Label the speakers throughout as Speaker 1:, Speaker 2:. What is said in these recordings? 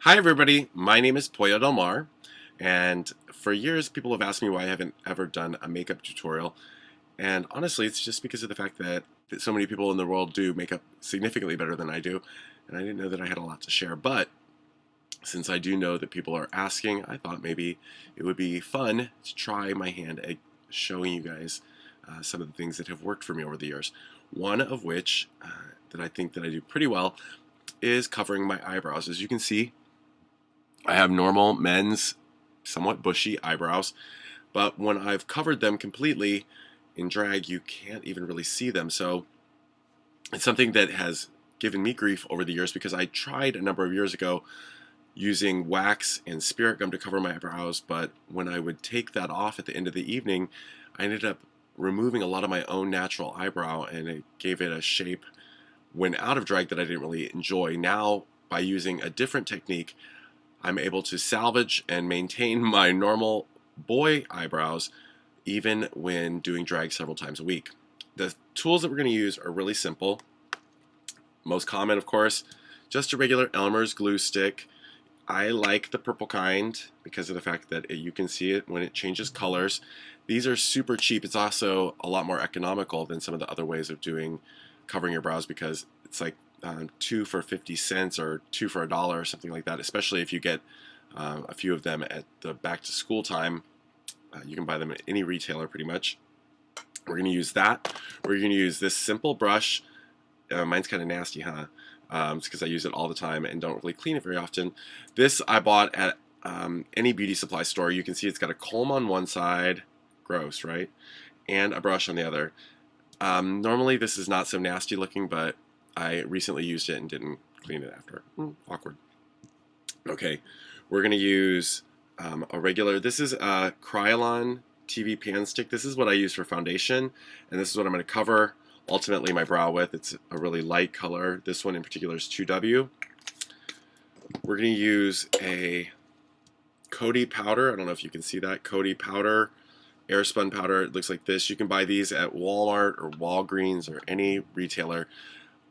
Speaker 1: Hi everybody, my name is Pollo Del Mar, and for years people have asked me why I haven't ever done a makeup tutorial, and honestly it's just because of the fact that so many people in the world do makeup significantly better than I do, and I didn't know that I had a lot to share, but since I do know that people are asking, I thought maybe it would be fun to try my hand at showing you guys some of the things that have worked for me over the years. One of which that I think that I do pretty well is covering my eyebrows. As you can see, I have normal men's, somewhat bushy eyebrows, but when I've covered them completely in drag, you can't even really see them. So it's something that has given me grief over the years because I tried a number of years ago using wax and spirit gum to cover my eyebrows, but when I would take that off at the end of the evening, I ended up removing a lot of my own natural eyebrow, and it gave it a shape when out of drag that I didn't really enjoy. Now, by using a different technique, I'm able to salvage and maintain my normal boy eyebrows even when doing drag several times a week. The tools that we're going to use are really simple. Most common, of course, just a regular Elmer's glue stick. I like the purple kind because of the fact that you can see it when it changes colors. These are super cheap. It's also a lot more economical than some of the other ways of doing covering your brows because it's like 2 for 50 cents or 2 for $1 or something like that, especially if you get a few of them at the back to school time. You can buy them at any retailer pretty much. We're going to use that. We're going to use this simple brush. Mine's kind of nasty, huh? It's because I use it all the time and don't really clean it very often. This I bought at any beauty supply store. You can see it's got a comb on one side, gross, right? And a brush on the other. Normally this is not so nasty looking, but I recently used it and didn't clean it after. Awkward. Okay, we're going to use a regular, this is a Kryolan TV pan stick. This is what I use for foundation, and this is what I'm going to cover ultimately my brow with. It's a really light color. This one in particular is 2W. We're going to use a Coty powder. I don't know if you can see that. Coty powder, airspun powder. It looks like this. You can buy these at Walmart or Walgreens or any retailer.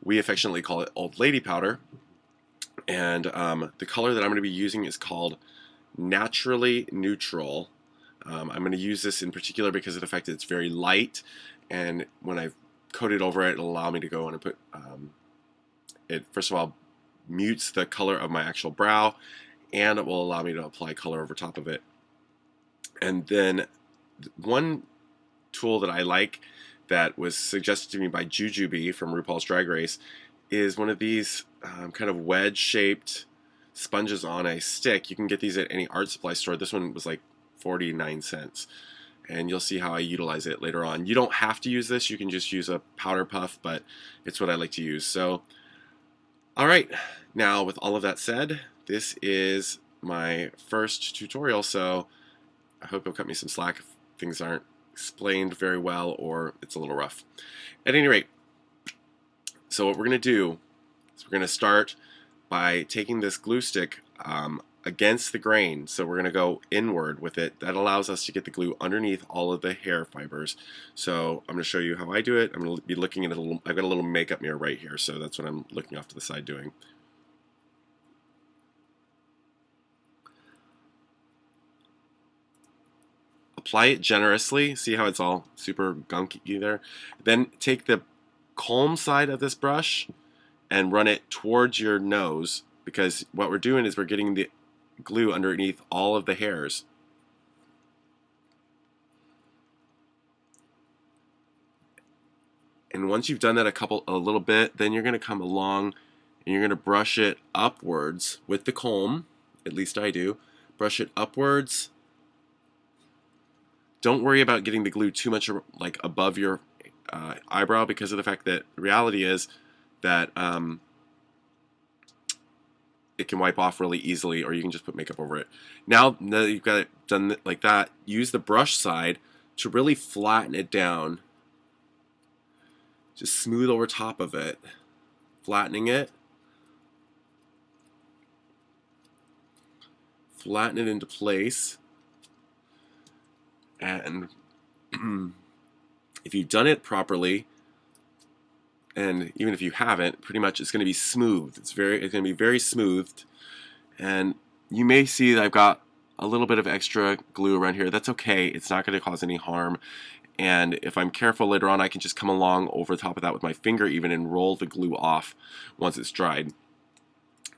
Speaker 1: We affectionately call it old lady powder. And the color that I'm going to be using is called Naturally Neutral. I'm going to use this in particular because of the fact that it's very light, and when I coat it over it, it'll allow me to go in and put it, first of all, mutes the color of my actual brow, and it will allow me to apply color over top of it. And then one tool that I like that was suggested to me by Jujubee from RuPaul's Drag Race is one of these kind of wedge-shaped sponges on a stick. You can get these at any art supply store. This one was like 49 cents. And you'll see how I utilize it later on. You don't have to use this. You can just use a powder puff, but it's what I like to use. So, all right. Now, with all of that said, this is my first tutorial, so I hope you'll cut me some slack if things aren't explained very well or it's a little rough. At any rate, so what we're going to do is we're going to start by taking this glue stick against the grain. So we're going to go inward with it. That allows us to get the glue underneath all of the hair fibers. So I'm going to show you how I do it. I'm going to be looking at a little, I've got a little makeup mirror right here, so that's what I'm looking off to the side doing. Apply it generously. See how it's all super gunky there? Then take the comb side of this brush and run it towards your nose, because what we're doing is we're getting the glue underneath all of the hairs. And once you've done that a little bit, then you're going to come along and you're going to brush it upwards with the comb. At least I do. Brush it upwards. Don't worry about getting the glue too much like above your eyebrow, because of the fact that the reality is that it can wipe off really easily, or you can just put makeup over it. Now that you've got it done like that, use the brush side to really flatten it down. Just smooth over top of it, flattening it. Flatten it into place. And if you've done it properly, and even if you haven't, pretty much it's going to be smooth. It's going to be very smoothed, And you may see that I've got a little bit of extra glue around here. That's okay. It's not going to cause any harm. And if I'm careful later on, I can just come along over the top of that with my finger even and roll the glue off once it's dried.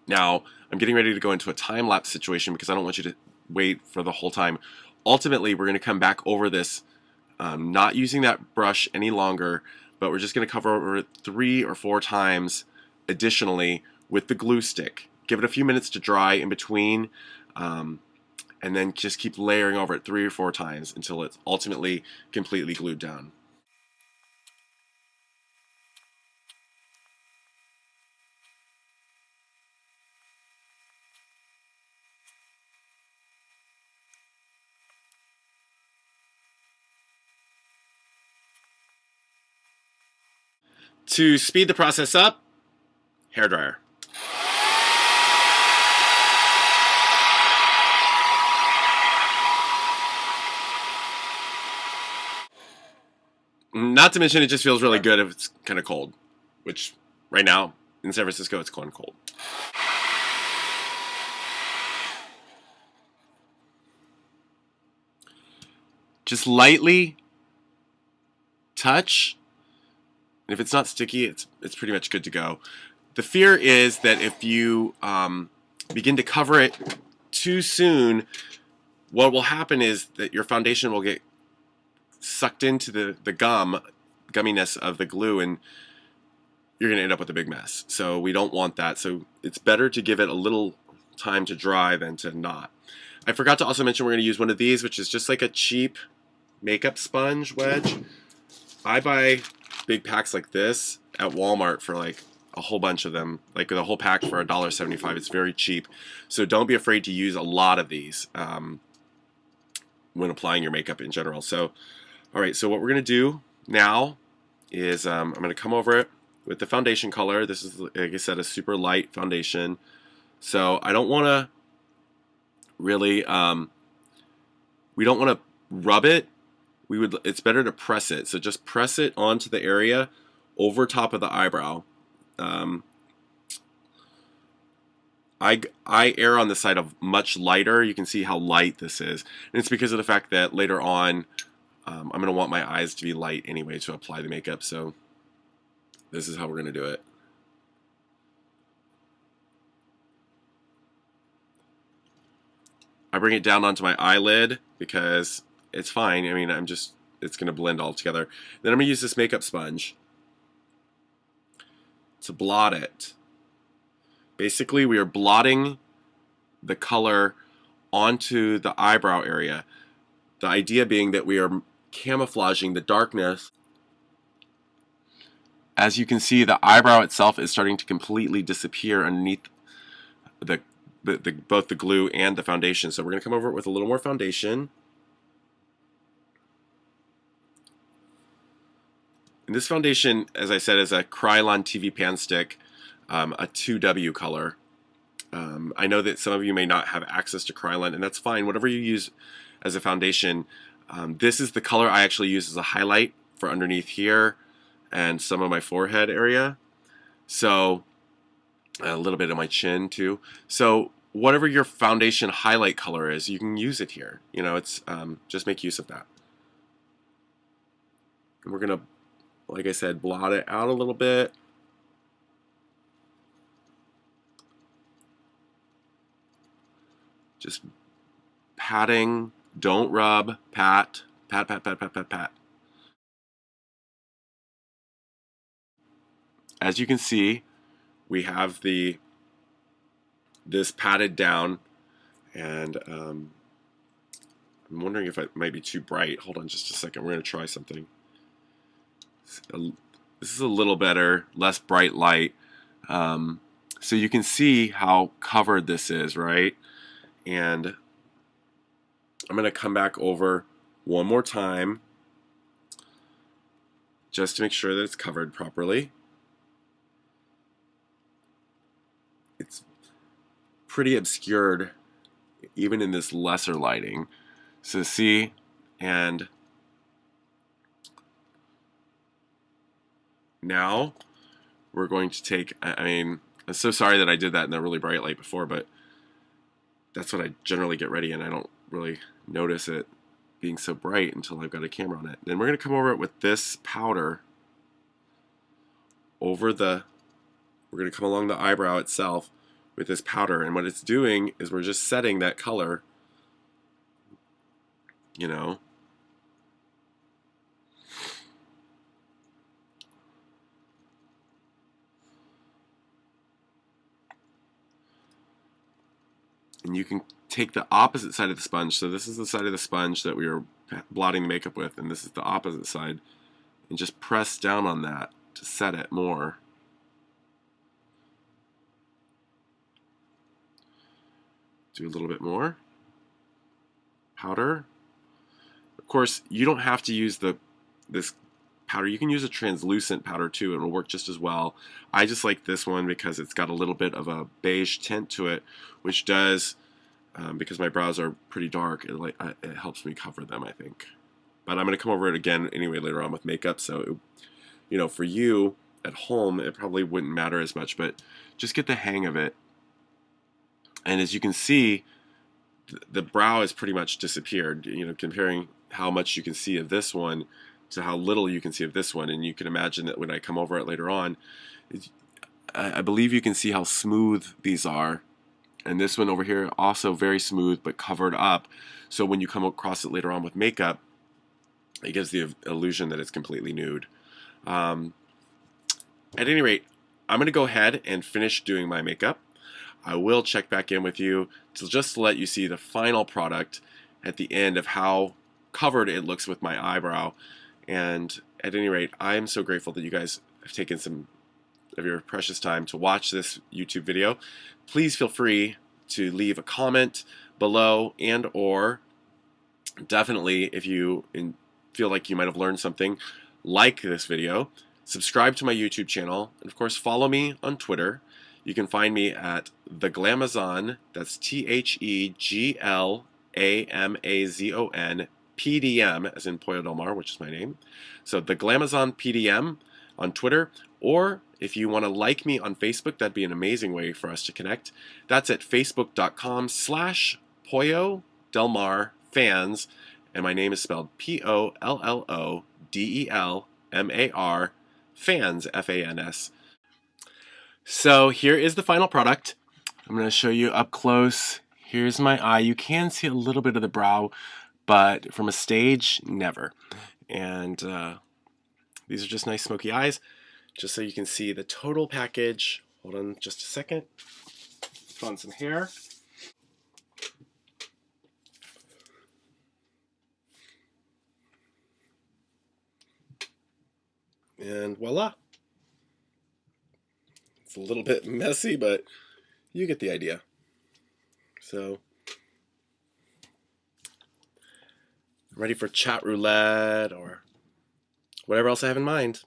Speaker 1: Now, I'm getting ready to go into a time-lapse situation because I don't want you to wait for the whole time. Ultimately, we're going to come back over this, not using that brush any longer, but we're just going to cover over it 3 or 4 times additionally with the glue stick. Give it a few minutes to dry in between, and then just keep layering over it 3 or 4 times until it's ultimately completely glued down. To speed the process up, hairdryer. Not to mention, it just feels really good if it's kind of cold, which right now in San Francisco it's going cold. Just lightly touch. And if it's not sticky, it's pretty much good to go. The fear is that if you begin to cover it too soon, what will happen is that your foundation will get sucked into the gumminess of the glue, and you're going to end up with a big mess. So we don't want that. So it's better to give it a little time to dry than to not. I forgot to also mention we're going to use one of these, which is just like a cheap makeup sponge wedge. I buy big packs like this at Walmart for like a whole bunch of them, like the whole pack for $1.75. It's very cheap. So don't be afraid to use a lot of these when applying your makeup in general. So, all right, so what we're going to do now is I'm going to come over it with the foundation color. This is, like I said, a super light foundation. So I don't want to really, we don't want to rub it. It's better to press it. So just press it onto the area over top of the eyebrow. I err on the side of much lighter. You can see how light this is. And it's because of the fact that later on, I'm going to want my eyes to be light anyway to apply the makeup. So this is how we're going to do it. I bring it down onto my eyelid because it's fine. I mean, it's going to blend all together. Then I'm going to use this makeup sponge to blot it. Basically, we are blotting the color onto the eyebrow area. The idea being that we are camouflaging the darkness. As you can see, the eyebrow itself is starting to completely disappear underneath both the glue and the foundation. So we're going to come over it with a little more foundation. And this foundation, as I said, is a Krylon TV Pan Stick, a 2W color. I know that some of you may not have access to Krylon, and that's fine. Whatever you use as a foundation, this is the color I actually use as a highlight for underneath here and some of my forehead area. So a little bit of my chin too. So whatever your foundation highlight color is, you can use it here. You know, it's just make use of that. And we're gonna, like I said, blot it out a little bit. Just patting, don't rub, pat, pat, pat, pat, pat, pat, pat. As you can see, we have this patted down, and I'm wondering if it might be too bright. Hold on just a second. We're going to try something. This is a little better, less bright light. So you can see how covered this is, right? And I'm going to come back over one more time just to make sure that it's covered properly. It's pretty obscured even in this lesser lighting. So see, and now we're going to take, I mean, I'm so sorry that I did that in the really bright light before, but that's what I generally get ready, and I don't really notice it being so bright until I've got a camera on it. Then we're going to come over it with this powder over the, we're going to come along the eyebrow itself with this powder, and what it's doing is we're just setting that color, you know. And you can take the opposite side of the sponge. So this is the side of the sponge that we were blotting the makeup with, and this is the opposite side. And just press down on that to set it more. Do a little bit more powder. Of course, you don't have to use this powder. You can use a translucent powder too, and it'll work just as well. I just like this one because it's got a little bit of a beige tint to it, which does, because my brows are pretty dark, it helps me cover them, I think. But I'm going to come over it again anyway later on with makeup, so you know, for you at home, it probably wouldn't matter as much, but just get the hang of it. And as you can see, the brow has pretty much disappeared, you know, comparing how much you can see of this one to how little you can see of this one. And you can imagine that when I come over it later on, I believe you can see how smooth these are. And this one over here, also very smooth, but covered up. So when you come across it later on with makeup, it gives the illusion that it's completely nude. At any rate, I'm going to go ahead and finish doing my makeup. I will check back in with you to just let you see the final product at the end of how covered it looks with my eyebrow. And at any rate, I am so grateful that you guys have taken some of your precious time to watch this YouTube video. Please feel free to leave a comment below, and or definitely, if you feel like you might have learned something, like this video, subscribe to my YouTube channel, and of course follow me on Twitter. You can find me at The Glamazon, that's TheGlamazon PDM, as in Pollo Del Mar, which is my name. So The Glamazon PDM on Twitter, or if you want to like me on Facebook, that'd be an amazing way for us to connect. That's at facebook.com/Pollo Del Mar fans, and my name is spelled POLLODELMAR fans, FANS. So here is the final product. I'm going to show you up close. Here's my eye. You can see a little bit of the brow, but from a stage, never. And these are just nice smoky eyes, just so you can see the total package. Hold on just a second. Put on some hair. And voila. It's a little bit messy, but you get the idea. So, I'm ready for chat roulette or whatever else I have in mind.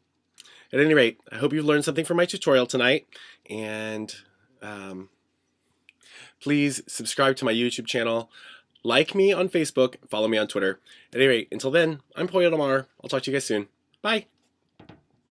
Speaker 1: At any rate, I hope you've learned something from my tutorial tonight, and please subscribe to my YouTube channel, like me on Facebook, follow me on Twitter. At any rate, until then, I'm Pollo Del Mar. I'll talk to you guys soon. Bye!